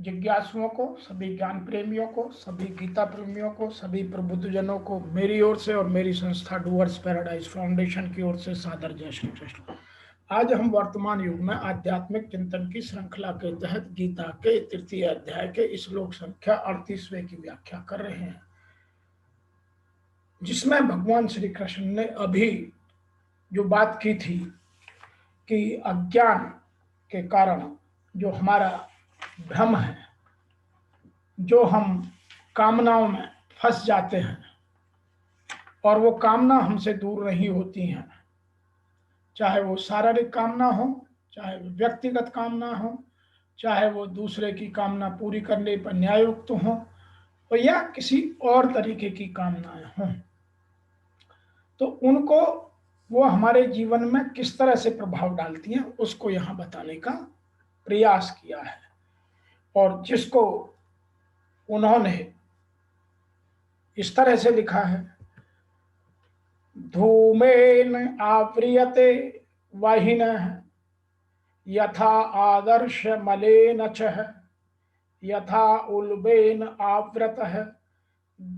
जिज्ञासुओं को, सभी ज्ञान प्रेमियों को, सभी गीता प्रेमियों को, सभी प्रबुद्धजनों को मेरी ओर से और मेरी संस्था डूअर्स पैराडाइज फाउंडेशन की ओर से सादर जय श्री कृष्ण। आज हम वर्तमान युग में आध्यात्मिक चिंतन की श्रृंखला के तहत गीता के तृतीय अध्याय के श्लोक संख्या 38वें की व्याख्या कर रहे हैं, जिसमें भगवान श्री कृष्ण ने अभी जो बात की थी कि अज्ञान के कारण जो हमारा भ्रम है, जो हम कामनाओं में फंस जाते हैं और वो कामना हमसे दूर नहीं होती हैं, चाहे वो शारीरिक कामना हो, चाहे वो व्यक्तिगत कामना हो, चाहे वो दूसरे की कामना पूरी करने पर न्यायोक्त हो, और या किसी और तरीके की कामनाएं हों, तो उनको वो हमारे जीवन में किस तरह से प्रभाव डालती हैं उसको यहाँ बताने का प्रयास किया है। और जिसको उन्होंने इस तरह से लिखा है, धूमेन आव्रियते वाहिनः यथा आदर्श मलेन च यथा उल्बेन आवृतः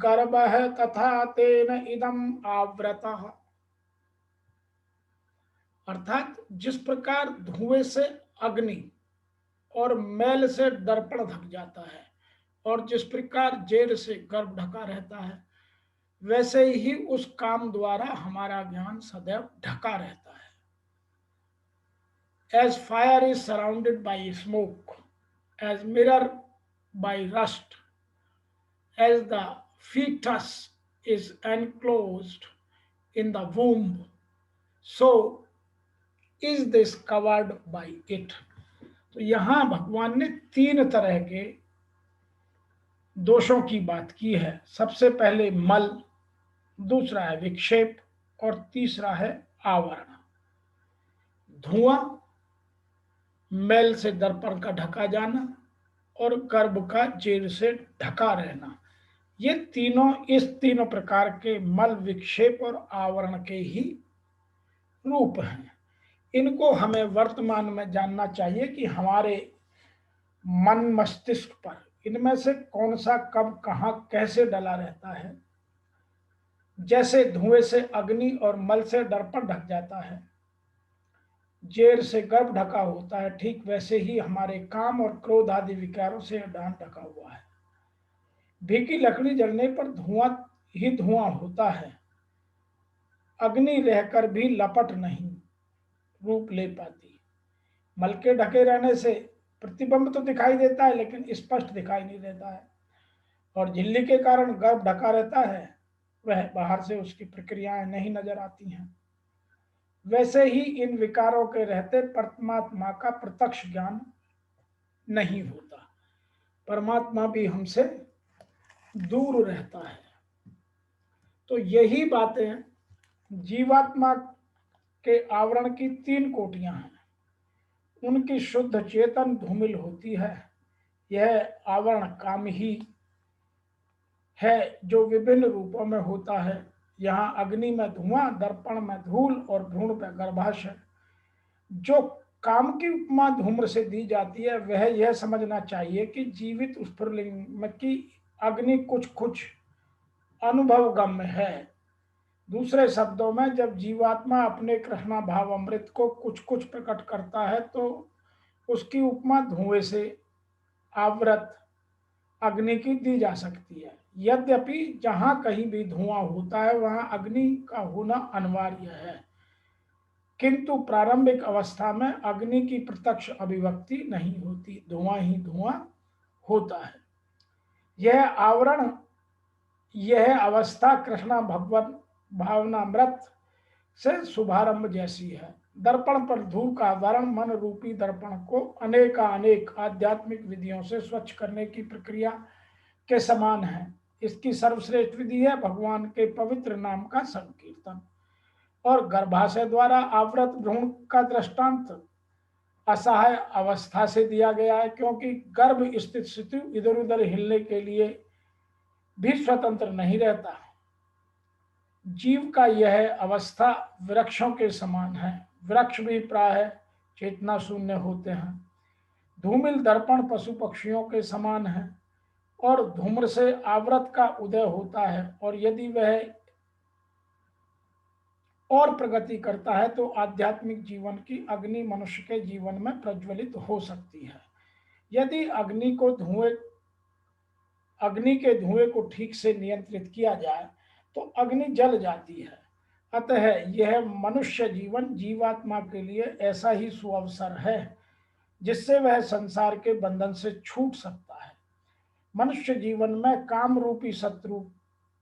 गर्भः तथा तेन इदम आवृतः। अर्थात जिस प्रकार धुएं से अग्नि और मैल से दर्पण ढक जाता है और जिस प्रकार जेर से गर्भ ढका रहता है, वैसे ही उस काम द्वारा हमारा ज्ञान सदैव ढका रहता है। As fire is surrounded by smoke, as mirror by rust, as the fetus is enclosed in the womb, so is this covered by it। तो यहाँ भगवान ने तीन तरह के दोषों की बात की है। सबसे पहले मल, दूसरा है विक्षेप और तीसरा है आवरण। धुआं, मैल से दर्पण का ढका जाना और गर्भ का जेर से ढका रहना, ये तीनों इस तीनों प्रकार के मल, विक्षेप और आवरण के ही रूप हैं। इनको हमें वर्तमान में जानना चाहिए कि हमारे मन मस्तिष्क पर इनमें से कौन सा कब कहाँ कैसे डला रहता है। जैसे धुएं से अग्नि और मल से दर्पण ढक जाता है, जेर से गर्भ ढका होता है, ठीक वैसे ही हमारे काम और क्रोध आदि विकारों से डांड ढका हुआ है। भीगी लकड़ी जलने पर धुआं ही धुआं होता है, अग्नि रहकर भी लपट नहीं रूप ले पाती। मल के ढके रहने से प्रतिबिंब तो दिखाई देता है लेकिन स्पष्ट दिखाई नहीं देता है, और झिल्ली के कारण गर्भ ढका रहता है, वह बाहर से उसकी प्रक्रियाएं नहीं नजर आती हैं। वैसे ही इन विकारों के रहते परमात्मा का प्रत्यक्ष ज्ञान नहीं होता, परमात्मा भी हमसे दूर रहता है। तो यही बातें जीवात्मा के आवरण की तीन कोटियां हैं। उनकी शुद्ध चेतन धूमिल होती है। यह आवरण काम ही है जो विभिन्न रूपों में होता है। यहाँ अग्नि में धुआं, दर्पण में धूल और भ्रूण में गर्भाशय। जो काम की उपमा धूम्र से दी जाती है वह यह समझना चाहिए कि जीवित स्फुलिंग में की अग्नि कुछ कुछ अनुभव गम्य है। दूसरे शब्दों में, जब जीवात्मा अपने कृष्णा भाव अमृत को कुछ कुछ प्रकट करता है तो उसकी उपमा धुएं से आवृत अग्नि की दी जा सकती है। यद्यपि जहां कहीं भी धुआं होता है वहां अग्नि का होना अनिवार्य है, किंतु प्रारंभिक अवस्था में अग्नि की प्रत्यक्ष अभिव्यक्ति नहीं होती, धुआं ही धुआं होता है। यह आवरण, यह अवस्था कृष्णा भगवत भावनामृत से शुभारंभ जैसी है। दर्पण पर धूल का आवरण मन रूपी दर्पण को अनेक आध्यात्मिक विधियों से स्वच्छ करने की प्रक्रिया के समान है। इसकी सर्वश्रेष्ठ विधि है भगवान के पवित्र नाम का संकीर्तन। और गर्भाशय द्वारा आवृत भ्रूण का दृष्टांत असहाय अवस्था से दिया गया है, क्योंकि गर्भ स्थित शिशु इधर उधर हिलने के लिए भी स्वतंत्र नहीं रहता। जीव का यह अवस्था वृक्षों के समान है। वृक्ष भी प्रायः चेतना शून्य होते हैं। धूमिल दर्पण पशु पक्षियों के समान है और धूम्र से आवृत का उदय होता है, और यदि वह और प्रगति करता है तो आध्यात्मिक जीवन की अग्नि मनुष्य के जीवन में प्रज्वलित हो सकती है। यदि अग्नि के धुएं को ठीक से नियंत्रित किया जाए तो अग्नि जल जाती है। अतः यह मनुष्य जीवन जीवात्मा के लिए ऐसा ही सुअवसर है जिससे वह संसार के बंधन से छूट सकता है। मनुष्य जीवन में काम रूपी शत्रु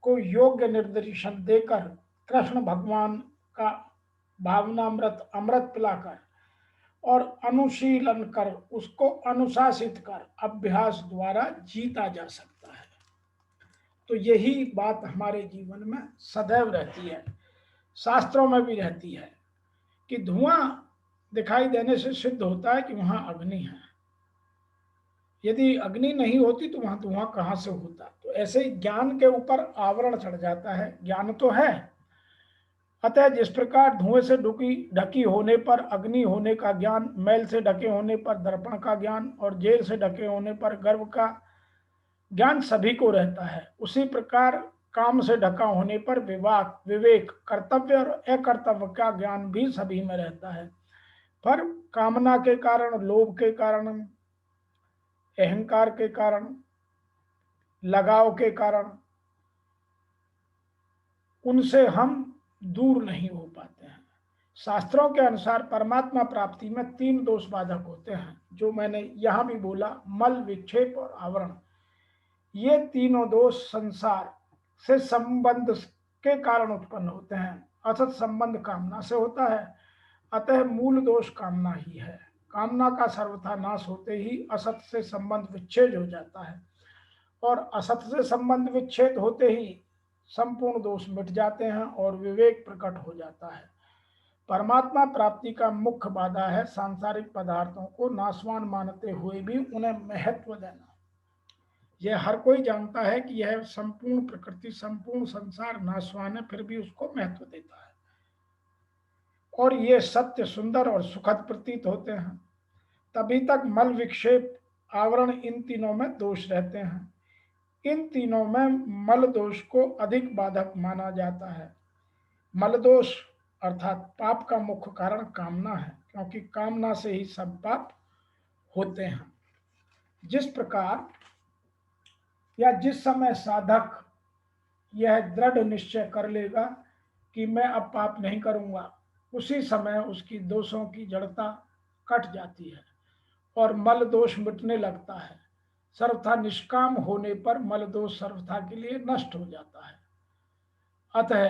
को योग्य निर्देशन देकर कृष्ण भगवान का भावनामृत अमृत पिलाकर और अनुशीलन कर उसको अनुशासित कर अभ्यास द्वारा जीता जा सकता है। तो यही बात हमारे जीवन में सदैव रहती है, शास्त्रों में भी रहती है कि धुआं दिखाई देने से सिद्ध होता है कि वहां अग्नि है। यदि अग्नि नहीं होती तो वहां धुआं कहां से होता। तो ऐसे ही ज्ञान के ऊपर आवरण चढ़ जाता है, ज्ञान तो है। अतः जिस प्रकार धुएं से ढकी होने पर अग्नि होने का ज्ञान, मैल से ढके होने पर दर्पण का ज्ञान और जेल से ढके होने पर गर्व का ज्ञान सभी को रहता है, उसी प्रकार काम से ढका होने पर विवेक, कर्तव्य और अकर्तव्य का ज्ञान भी सभी में रहता है। पर कामना के कारण, लोभ के कारण, अहंकार के कारण, लगाव के कारण उनसे हम दूर नहीं हो पाते हैं। शास्त्रों के अनुसार परमात्मा प्राप्ति में 3 दोष बाधक होते हैं, जो मैंने यहां भी बोला, मल, विक्षेप और आवरण। ये तीनों दोष संसार से संबंध के कारण उत्पन्न होते हैं। असत संबंध कामना से होता है, अतः मूल दोष कामना ही है। कामना का सर्वथा नाश होते ही असत से संबंध विच्छेद हो जाता है, और असत से संबंध विच्छेद होते ही संपूर्ण दोष मिट जाते हैं और विवेक प्रकट हो जाता है। परमात्मा प्राप्ति का मुख्य बाधा है सांसारिक पदार्थों को नाशवान मानते हुए भी उन्हें महत्व देना। यह हर कोई जानता है कि यह संपूर्ण प्रकृति, संपूर्ण संसार नाशवान है, फिर भी उसको महत्व देता है। और ये सत्य, सुंदर और सुखद प्रतीत होते हैं। तभी तक मल, विक्षेप, आवरण, इन तीनों में दोष रहते हैं। इन तीनों में मल दोष को अधिक बाधक माना जाता है। मल दोष अर्थात पाप का मुख्य कारण कामना है, क्योंकि कामना से ही सब पाप होते हैं। जिस प्रकार या जिस समय साधक यह दृढ़ निश्चय कर लेगा कि मैं अब पाप नहीं करूंगा, उसी समय उसकी दोषों की जड़ता कट जाती है और मल दोष मिटने लगता है। सर्वथा निष्काम होने पर मल दोष सर्वथा के लिए नष्ट हो जाता है। अतः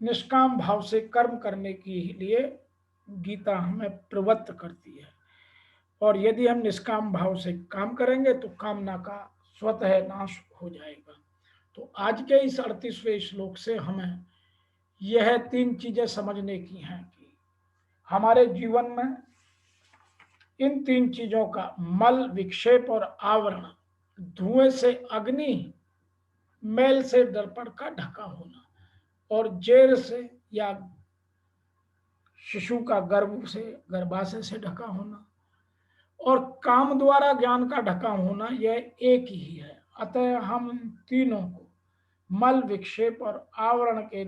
निष्काम भाव से कर्म करने के लिए गीता हमें प्रवृत्त करती है, और यदि हम निष्काम भाव से काम करेंगे तो कामना का स्वतः नाश हो जाएगा। तो आज के इस 38वें श्लोक से हमें यह 3 चीजें समझने की हैं कि हमारे जीवन में इन 3 चीजों का, मल, विक्षेप और आवरण, धुएं से अग्नि, मैल से दर्पण का ढका होना और जेर से या शिशु का गर्भ से, गर्भाशय से ढका होना और काम द्वारा ज्ञान का ढका होना, यह एक ही है। अतः हम तीनों को, मल, विक्षेप और आवरण के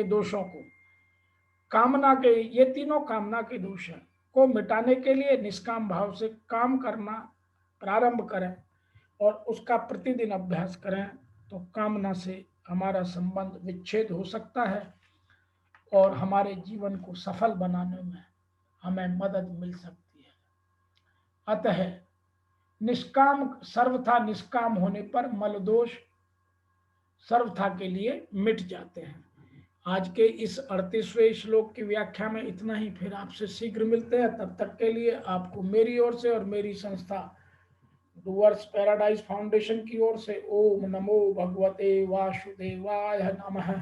दोषों को, कामना के, ये तीनों कामना के दोष हैं, को मिटाने के लिए निष्काम भाव से काम करना प्रारंभ करें और उसका प्रतिदिन अभ्यास करें, तो कामना से हमारा संबंध विच्छेद हो सकता है और हमारे जीवन को सफल बनाने में हमें मदद मिल सकती है। अतः सर्वथा निष्काम होने पर मल दोष सर्वथा के लिए मिट जाते हैं। आज के इस 38वें श्लोक की व्याख्या में इतना ही। फिर आपसे शीघ्र मिलते हैं। तब तक के लिए आपको मेरी ओर से और मेरी संस्था डूअर्स पैराडाइज फाउंडेशन की ओर से ओम नमो भगवते वासुदेवाय नमः।